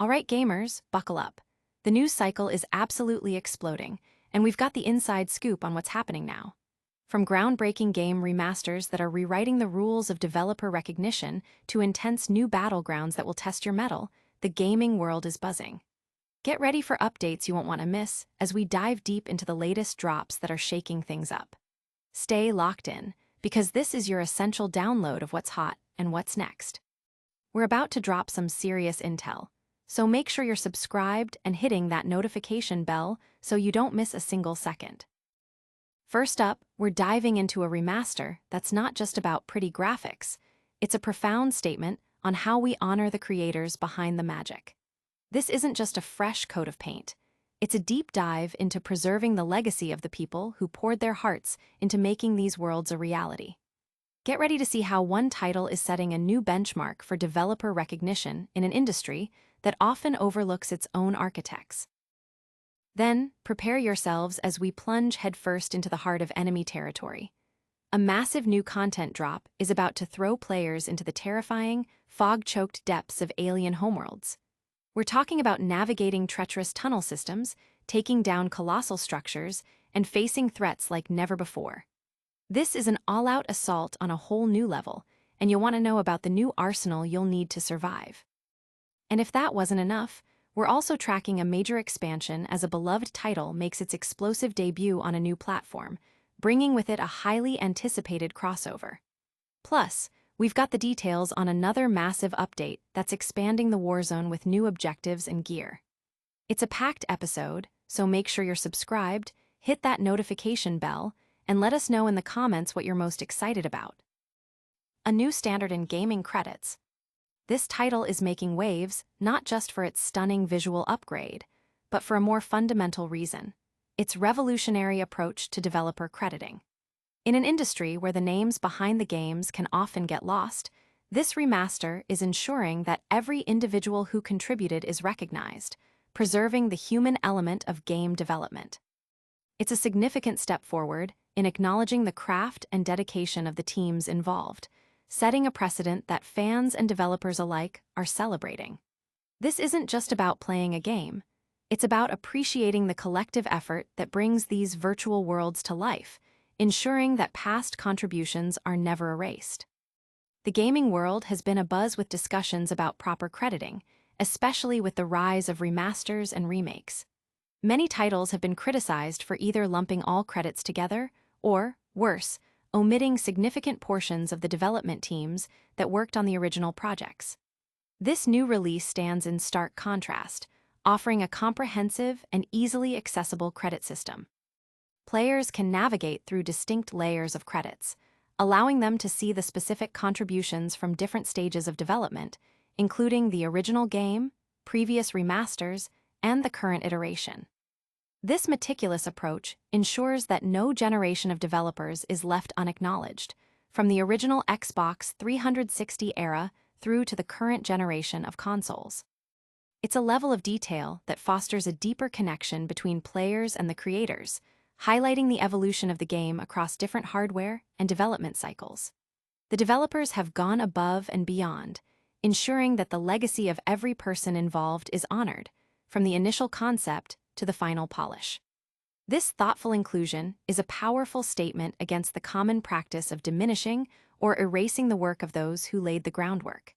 Alright gamers, buckle up. The news cycle is absolutely exploding, and we've got the inside scoop on what's happening now. From groundbreaking game remasters that are rewriting the rules of developer recognition to intense new battlegrounds that will test your mettle, the gaming world is buzzing. Get ready for updates you won't want to miss as we dive deep into the latest drops that are shaking things up. Stay locked in, because this is your essential download of what's hot and what's next. We're about to drop some serious intel, so make sure you're subscribed and hitting that notification bell so you don't miss a single second. First up, we're diving into a remaster that's not just about pretty graphics. It's a profound statement on how we honor the creators behind the magic. This isn't just a fresh coat of paint. It's a deep dive into preserving the legacy of the people who poured their hearts into making these worlds a reality. Get ready to see how one title is setting a new benchmark for developer recognition in an industry that often overlooks its own architects. Then, prepare yourselves as we plunge headfirst into the heart of enemy territory. A massive new content drop is about to throw players into the terrifying, fog-choked depths of alien homeworlds. We're talking about navigating treacherous tunnel systems, taking down colossal structures, and facing threats like never before. This is an all-out assault on a whole new level, and you'll want to know about the new arsenal you'll need to survive. And if that wasn't enough, we're also tracking a major expansion as a beloved title makes its explosive debut on a new platform, bringing with it a highly anticipated crossover. Plus, we've got the details on another massive update that's expanding the warzone with new objectives and gear. It's a packed episode, so make sure you're subscribed, hit that notification bell, and let us know in the comments what you're most excited about. A new standard in gaming credits. This title is making waves not just for its stunning visual upgrade, but for a more fundamental reason: its revolutionary approach to developer crediting. In an industry where the names behind the games can often get lost, this remaster is ensuring that every individual who contributed is recognized, preserving the human element of game development. It's a significant step forward in acknowledging the craft and dedication of the teams involved, setting a precedent that fans and developers alike are celebrating. This isn't just about playing a game. It's about appreciating the collective effort that brings these virtual worlds to life, ensuring that past contributions are never erased. The gaming world has been abuzz with discussions about proper crediting, especially with the rise of remasters and remakes. Many titles have been criticized for either lumping all credits together or, worse, omitting significant portions of the development teams that worked on the original projects. This new release stands in stark contrast, offering a comprehensive and easily accessible credit system. Players can navigate through distinct layers of credits, allowing them to see the specific contributions from different stages of development, including the original game, previous remasters, and the current iteration. This meticulous approach ensures that no generation of developers is left unacknowledged, from the original Xbox 360 era through to the current generation of consoles. It's a level of detail that fosters a deeper connection between players and the creators, highlighting the evolution of the game across different hardware and development cycles. The developers have gone above and beyond, ensuring that the legacy of every person involved is honored, from the initial concept to the final polish. This thoughtful inclusion is a powerful statement against the common practice of diminishing or erasing the work of those who laid the groundwork.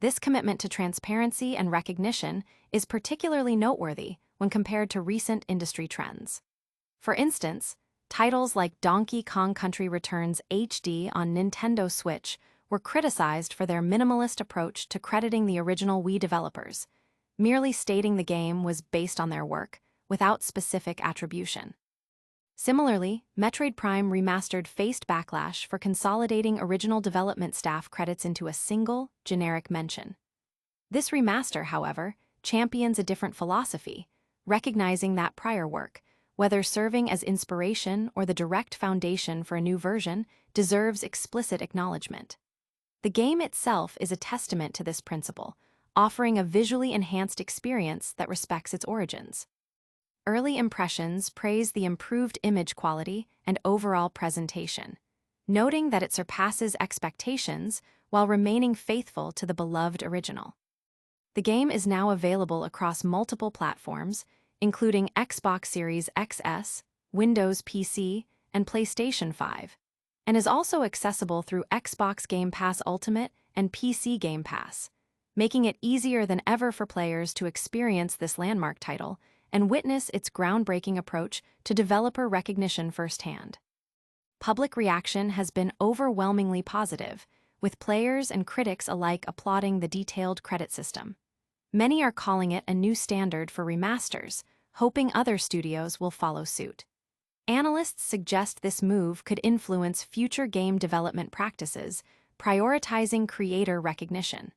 This commitment to transparency and recognition is particularly noteworthy when compared to recent industry trends. For instance, titles like Donkey Kong Country Returns HD on Nintendo Switch were criticized for their minimalist approach to crediting the original Wii developers, merely stating the game was based on their work, without specific attribution. Similarly, Metroid Prime Remastered faced backlash for consolidating original development staff credits into a single, generic mention. This remaster, however, champions a different philosophy, recognizing that prior work, whether serving as inspiration or the direct foundation for a new version, deserves explicit acknowledgement. The game itself is a testament to this principle, offering a visually enhanced experience that respects its origins. Early impressions praise the improved image quality and overall presentation, noting that it surpasses expectations while remaining faithful to the beloved original. The game is now available across multiple platforms, including Xbox Series XS, Windows PC, and PlayStation 5, and is also accessible through Xbox Game Pass Ultimate and PC Game Pass, making it easier than ever for players to experience this landmark title and witness its groundbreaking approach to developer recognition firsthand. Public reaction has been overwhelmingly positive, with players and critics alike applauding the detailed credit system. Many are calling it a new standard for remasters, hoping other studios will follow suit. Analysts suggest this move could influence future game development practices, prioritizing creator recognition.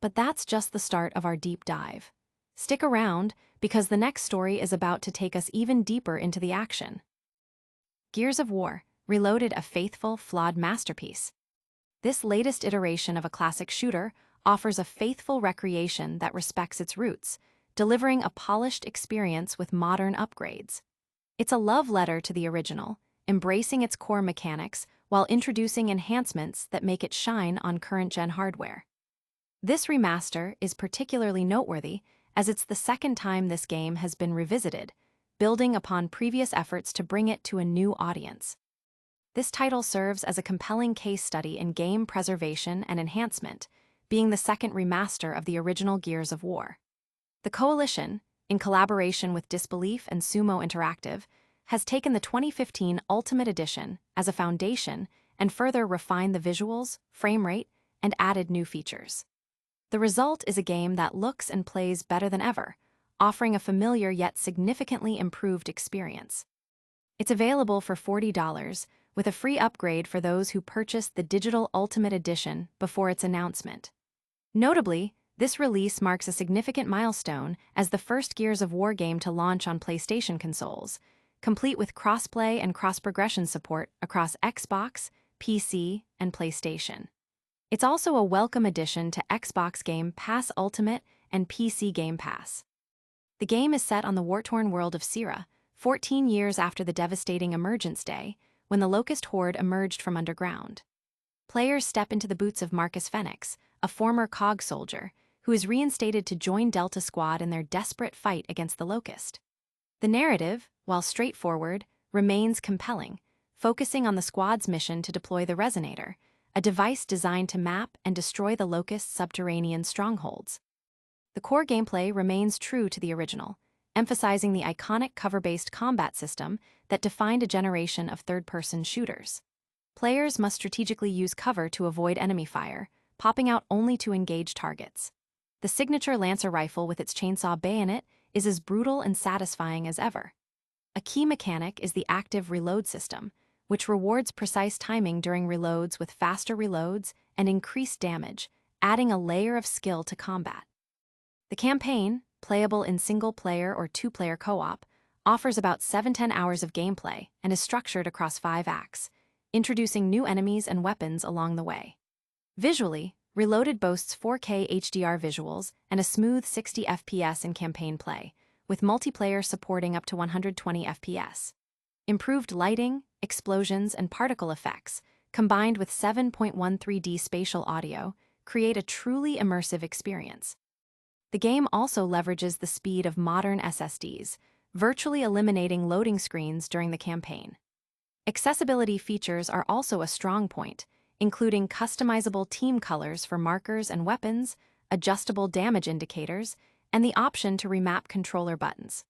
But that's just the start of our deep dive. Stick around, because the next story is about to take us even deeper into the action. Gears of War Reloaded, a faithful, flawed masterpiece. This latest iteration of a classic shooter offers a faithful recreation that respects its roots, delivering a polished experience with modern upgrades. It's a love letter to the original, embracing its core mechanics while introducing enhancements that make it shine on current-gen hardware. This remaster is particularly noteworthy as it's the second time this game has been revisited, building upon previous efforts to bring it to a new audience. This title serves as a compelling case study in game preservation and enhancement, being the second remaster of the original Gears of War. The Coalition, in collaboration with Disbelief and Sumo Interactive, has taken the 2015 Ultimate Edition as a foundation and further refined the visuals, frame rate, and added new features. The result is a game that looks and plays better than ever, offering a familiar yet significantly improved experience. It's available for $40, with a free upgrade for those who purchased the digital Ultimate Edition before its announcement. Notably, this release marks a significant milestone as the first Gears of War game to launch on PlayStation consoles, complete with cross-play and cross-progression support across Xbox, PC, and PlayStation. It's also a welcome addition to Xbox Game Pass Ultimate and PC Game Pass. The game is set on the war-torn world of Sierra, 14 years after the devastating Emergence Day, when the Locust Horde emerged from underground. Players step into the boots of Marcus Fenix, a former COG soldier, who is reinstated to join Delta Squad in their desperate fight against the Locust. The narrative, while straightforward, remains compelling, focusing on the squad's mission to deploy the Resonator, a device designed to map and destroy the Locust's subterranean strongholds. The core gameplay remains true to the original, emphasizing the iconic cover-based combat system that defined a generation of third-person shooters. Players must strategically use cover to avoid enemy fire, popping out only to engage targets. The signature Lancer rifle with its chainsaw bayonet is as brutal and satisfying as ever. A key mechanic is the active reload system, which rewards precise timing during reloads with faster reloads and increased damage, adding a layer of skill to combat. The campaign, playable in single-player or two-player co-op, offers about 7–10 hours of gameplay and is structured across 5 acts, introducing new enemies and weapons along the way. Visually, Reloaded boasts 4K HDR visuals and a smooth 60 FPS in campaign play, with multiplayer supporting up to 120 FPS. Improved lighting, explosions, and particle effects, combined with 7.13D spatial audio, create a truly immersive experience. The game also leverages the speed of modern SSDs, virtually eliminating loading screens during the campaign. Accessibility features are also a strong point, including customizable team colors for markers and weapons, adjustable damage indicators, and the option to remap controller buttons.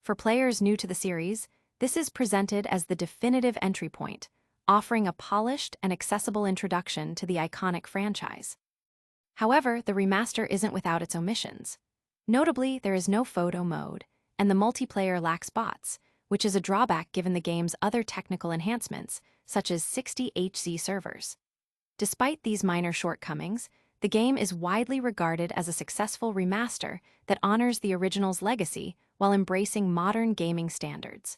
For players new to the series, this is presented as the definitive entry point, offering a polished and accessible introduction to the iconic franchise. However, the remaster isn't without its omissions. Notably, there is no photo mode, and the multiplayer lacks bots, which is a drawback given the game's other technical enhancements, such as 60 HZ servers. Despite these minor shortcomings, the game is widely regarded as a successful remaster that honors the original's legacy while embracing modern gaming standards.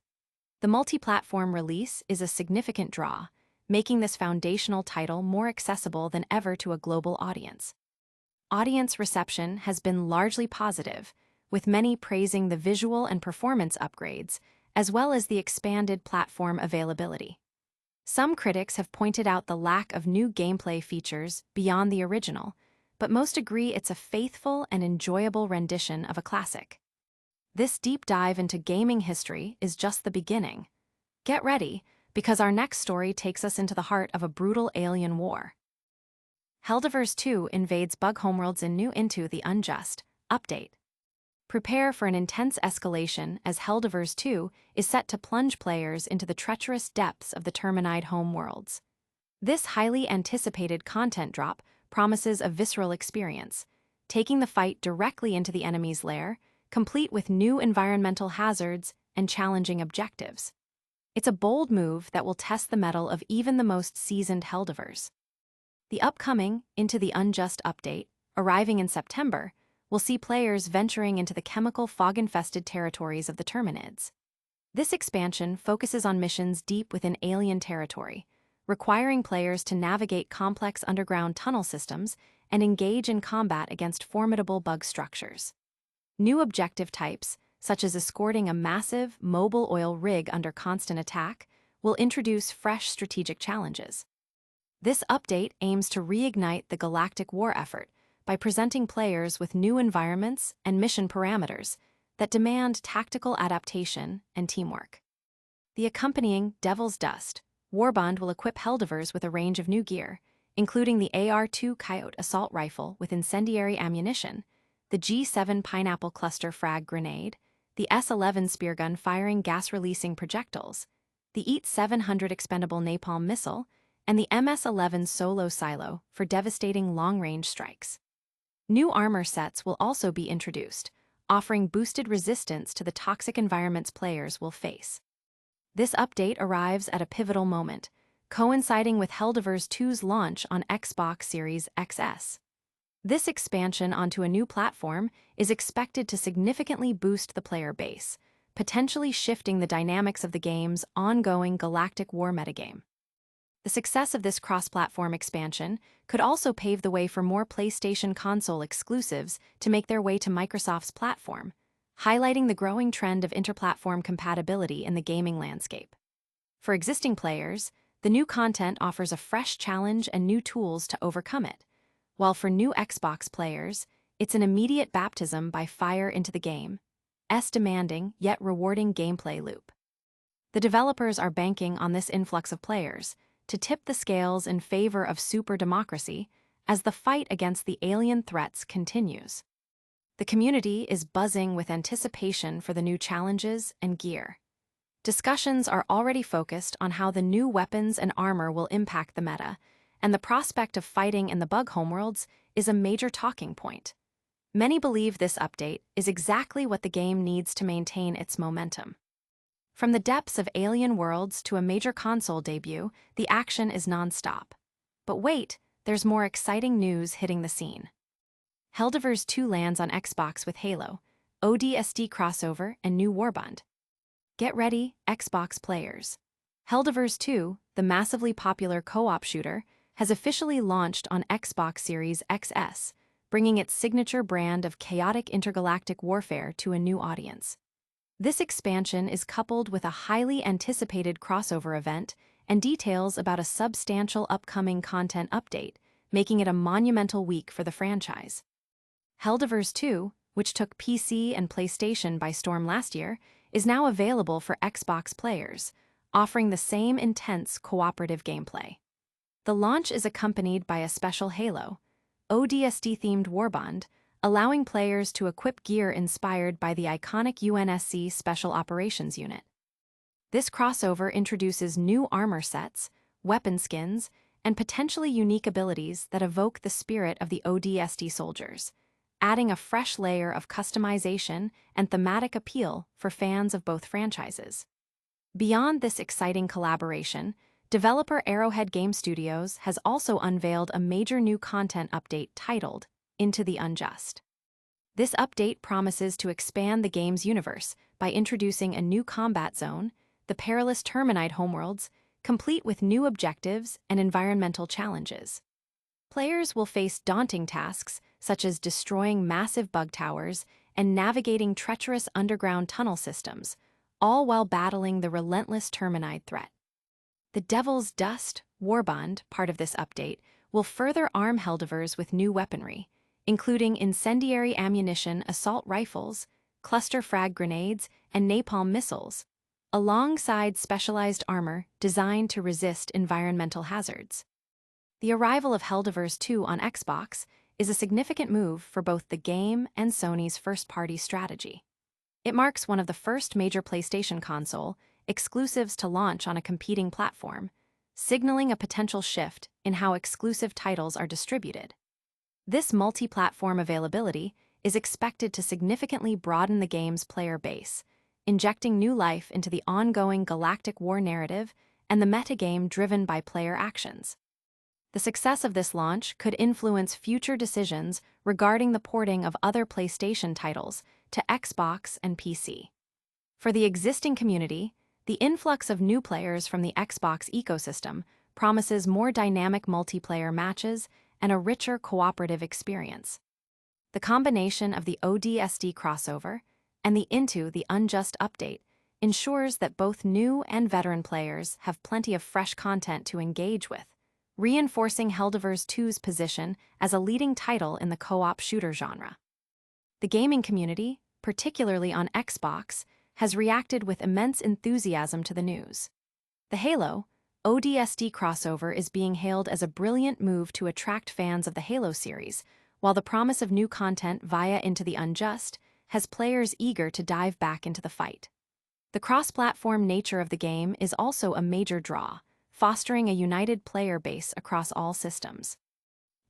The multi-platform release is a significant draw, making this foundational title more accessible than ever to a global audience. Audience reception has been largely positive, with many praising the visual and performance upgrades, as well as the expanded platform availability. Some critics have pointed out the lack of new gameplay features beyond the original, but most agree it's a faithful and enjoyable rendition of a classic. This deep dive into gaming history is just the beginning. Get ready, because our next story takes us into the heart of a brutal alien war. Helldivers 2 invades bug homeworlds in new Into the Unjust update. Prepare for an intense escalation as Helldivers 2 is set to plunge players into the treacherous depths of the Terminide homeworlds. This highly anticipated content drop promises a visceral experience, taking the fight directly into the enemy's lair, complete with new environmental hazards and challenging objectives. It's a bold move that will test the mettle of even the most seasoned Helldivers. The upcoming Into the Unjust update, arriving in September, will see players venturing into the chemical fog-infested territories of the Terminids. This expansion focuses on missions deep within alien territory, requiring players to navigate complex underground tunnel systems and engage in combat against formidable bug structures. New objective types, such as escorting a massive, mobile oil rig under constant attack, will introduce fresh strategic challenges. This update aims to reignite the galactic war effort by presenting players with new environments and mission parameters that demand tactical adaptation and teamwork. The accompanying Devil's Dust Warband will equip Helldivers with a range of new gear, including the AR-2 Coyote assault rifle with incendiary ammunition, the G7 Pineapple Cluster frag grenade, the S-11 speargun firing gas-releasing projectiles, the EAT-700 expendable napalm missile, and the MS-11 solo silo for devastating long-range strikes. New armor sets will also be introduced, offering boosted resistance to the toxic environments players will face. This update arrives at a pivotal moment, coinciding with Helldivers 2's launch on Xbox Series XS. This expansion onto a new platform is expected to significantly boost the player base, potentially shifting the dynamics of the game's ongoing galactic war metagame. The success of this cross-platform expansion could also pave the way for more PlayStation console exclusives to make their way to Microsoft's platform, highlighting the growing trend of interplatform compatibility in the gaming landscape. For existing players, the new content offers a fresh challenge and new tools to overcome it, while for new Xbox players, it's an immediate baptism by fire into the game's demanding yet rewarding gameplay loop. The developers are banking on this influx of players to tip the scales in favor of super democracy as the fight against the alien threats continues. The community is buzzing with anticipation for the new challenges and gear. Discussions are already focused on how the new weapons and armor will impact the meta, and the prospect of fighting in the bug homeworlds is a major talking point. Many believe this update is exactly what the game needs to maintain its momentum. From the depths of Alien Worlds to a major console debut, the action is non-stop. But wait, there's more exciting news hitting the scene. Helldivers 2 lands on Xbox with Halo, ODST crossover, and new Warband. Get ready, Xbox players. Helldivers 2, the massively popular co-op shooter, has officially launched on Xbox Series XS, bringing its signature brand of chaotic intergalactic warfare to a new audience. This expansion is coupled with a highly anticipated crossover event and details about a substantial upcoming content update, making it a monumental week for the franchise. Helldivers 2, which took PC and PlayStation by storm last year, is now available for Xbox players, offering the same intense cooperative gameplay. The launch is accompanied by a special Halo, ODST-themed Warband, allowing players to equip gear inspired by the iconic UNSC Special Operations Unit. This crossover introduces new armor sets, weapon skins, and potentially unique abilities that evoke the spirit of the ODST soldiers, adding a fresh layer of customization and thematic appeal for fans of both franchises. Beyond this exciting collaboration, developer Arrowhead Game Studios has also unveiled a major new content update titled Into the Unjust. This update promises to expand the game's universe by introducing a new combat zone, the perilous Terminide homeworlds, complete with new objectives and environmental challenges. Players will face daunting tasks such as destroying massive bug towers and navigating treacherous underground tunnel systems, all while battling the relentless Terminide threat. The Devil's Dust Warband, part of this update, will further arm Helldivers with new weaponry, including incendiary ammunition, assault rifles, cluster frag grenades, and napalm missiles, alongside specialized armor designed to resist environmental hazards. The arrival of Helldivers 2 on Xbox is a significant move for both the game and Sony's first-party strategy. It marks one of the first major PlayStation console exclusives to launch on a competing platform, signaling a potential shift in how exclusive titles are distributed. This multi-platform availability is expected to significantly broaden the game's player base, injecting new life into the ongoing galactic war narrative and the metagame driven by player actions. The success of this launch could influence future decisions regarding the porting of other PlayStation titles to Xbox and PC. For the existing community, the influx of new players from the Xbox ecosystem promises more dynamic multiplayer matches and a richer cooperative experience. The combination of the ODST crossover and the Into the Unjust update ensures that both new and veteran players have plenty of fresh content to engage with, reinforcing Helldivers 2's position as a leading title in the co-op shooter genre. The gaming community, particularly on Xbox, has reacted with immense enthusiasm to the news. The Halo ODST crossover is being hailed as a brilliant move to attract fans of the Halo series, while the promise of new content via Into the Unjust has players eager to dive back into the fight. The cross-platform nature of the game is also a major draw, fostering a united player base across all systems.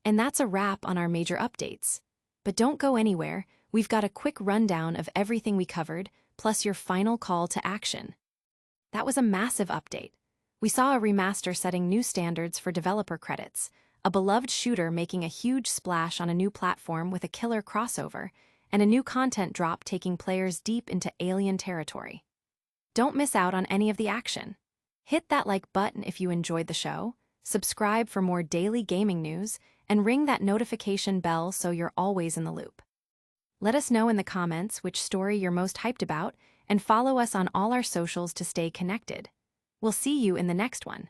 And that's a wrap on our major updates. But don't go anywhere, we've got a quick rundown of everything we covered, plus your final call to action. That was a massive update. We saw a remaster setting new standards for developer credits, a beloved shooter making a huge splash on a new platform with a killer crossover, and a new content drop taking players deep into alien territory. Don't miss out on any of the action. Hit that like button if you enjoyed the show, subscribe for more daily gaming news, and ring that notification bell so you're always in the loop. Let us know in the comments which story you're most hyped about, and follow us on all our socials to stay connected. We'll see you in the next one.